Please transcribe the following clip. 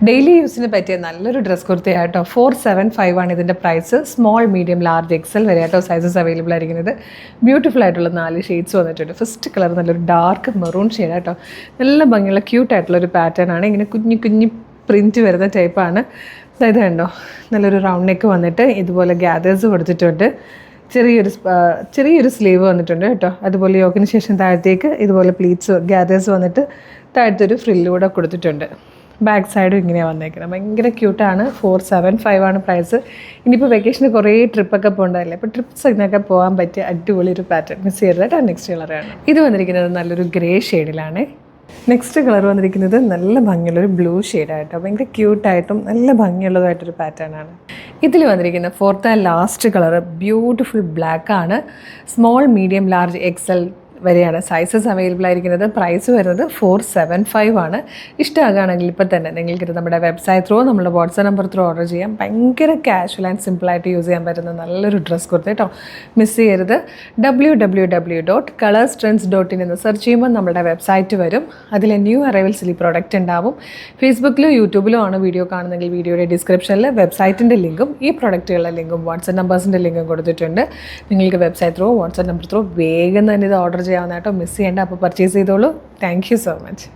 Daily യൂസിന് പറ്റിയ നല്ലൊരു ഡ്രസ് കുർത്തിയാട്ടോ. 475 ആണ് ഇതിൻ്റെ price. Small, medium, large, XL വരെ ആട്ടോ സൈസസ് അവൈലബിൾ ആയിരിക്കുന്നത്. ബ്യൂട്ടിഫുൾ ആയിട്ടുള്ള 4 ഷെയ്ഡ്സ് വന്നിട്ടുണ്ട്. ഫസ്റ്റ് കളർ നല്ലൊരു ഡാർക്ക് മെറൂൺ ഷെയ്ഡ് ആട്ടോ. നല്ല ഭംഗിയുള്ള ക്യൂട്ടായിട്ടുള്ളൊരു പാറ്റേൺ ആണ്. ഇങ്ങനെ കുഞ്ഞു കുഞ്ഞു പ്രിൻറ്റ് വരുന്ന ടൈപ്പാണ്. അതായത് കണ്ടോ, നല്ലൊരു റൗണ്ട് നെക്ക് വന്നിട്ട് ഇതുപോലെ ഗ്യാദേഴ്സ് കൊടുത്തിട്ടുണ്ട്. ചെറിയൊരു സ്ലീവ് വന്നിട്ടുണ്ട് കേട്ടോ. അതുപോലെ യോക്കിന് ശേഷം താഴത്തേക്ക് ഇതുപോലെ പ്ലീറ്റ്സ് ഗ്യാദേഴ്സ് വന്നിട്ട് താഴത്തൊരു ഫ്രില്ലൂടെ കൊടുത്തിട്ടുണ്ട്. ബാക്ക് സൈഡും ഇങ്ങനെയാണ് വന്നേക്കുന്നത്. ഭയങ്കര ക്യൂട്ടാണ്. 475 ആണ് പ്രൈസ്. ഇനിയിപ്പോൾ വെക്കേഷന് കുറേ ട്രിപ്പൊക്കെ പോകണ്ടതല്ലേ, അപ്പോൾ ട്രിപ്പ്സിനൊക്കെ പോകാൻ പറ്റിയ അടിപൊളി ഒരു പാറ്റേൺ. മിസ് ചെയ്തതായിട്ട് നെക്സ്റ്റ് കളറാണ്. ഇത് വന്നിരിക്കുന്നത് നല്ലൊരു ഗ്രേ ഷെയ്ഡിലാണ്. നെക്സ്റ്റ് കളർ വന്നിരിക്കുന്നത് നല്ല ഭംഗിയുള്ളൊരു ബ്ലൂ ഷെയ്ഡായിട്ടോ. ഭയങ്കര ക്യൂട്ടായിട്ടും നല്ല ഭംഗിയുള്ളതായിട്ടൊരു പാറ്റേൺ ആണ്. ഇതിൽ വന്നിരിക്കുന്ന fourth and last colour beautiful black ആണ്. സ്മോൾ, മീഡിയം, ലാർജ്, എക്സൽ വരെയാണ് സൈസസ് അവൈലബിൾ ആയിരിക്കുന്നത്. പ്രൈസ് വരുന്നത് 475 ആണ്. ഇഷ്ടമാകുകയാണെങ്കിൽ ഇപ്പോൾ തന്നെ നിങ്ങൾക്കിത് നമ്മുടെ വെബ്സൈറ്റ് ത്രൂ, നമ്മുടെ വാട്സാപ്പ് നമ്പർ ത്രൂ ഓർഡർ ചെയ്യാം. ഭയങ്കര കാഷ്വൽ ആൻഡ് സിമ്പിളായിട്ട് യൂസ് ചെയ്യാൻ പറ്റുന്ന നല്ലൊരു ഡ്രസ്സ് കുർത്തി കേട്ടോ. മിസ് ചെയ്യരുത്. www.colorstrends.in എന്ന് സെർച്ച് ചെയ്യുമ്പോൾ നമ്മുടെ വെബ്സൈറ്റ് വരും. അതിൽ ന്യൂ അറൈവൽസിൽ ഈ പ്രോഡക്റ്റ് ഉണ്ടാവും. ഫേസ്ബുക്കിലോ യൂട്യൂബിലോ ആണ് വീഡിയോ കാണുന്നെങ്കിൽ വീഡിയോയുടെ ഡിസ്ക്രിപ്ഷനിൽ വെബ്സൈറ്റിൻ്റെ ലിങ്കും ഈ പ്രോഡക്റ്റുകളുടെ ലിങ്കും വാട്സാപ്പ് നമ്പേഴ്സിൻ്റെ ലിങ്കും കൊടുത്തിട്ടുണ്ട്. നിങ്ങൾക്ക് website through, WhatsApp number through വേഗം തന്നെ ഇത് ഓർഡർ ചെയ്യാവുന്നതായിട്ടോ. മിസ് ചെയ്യേണ്ട. അപ്പോൾ പർച്ചേസ് ചെയ്തോളൂ. Thank you so much.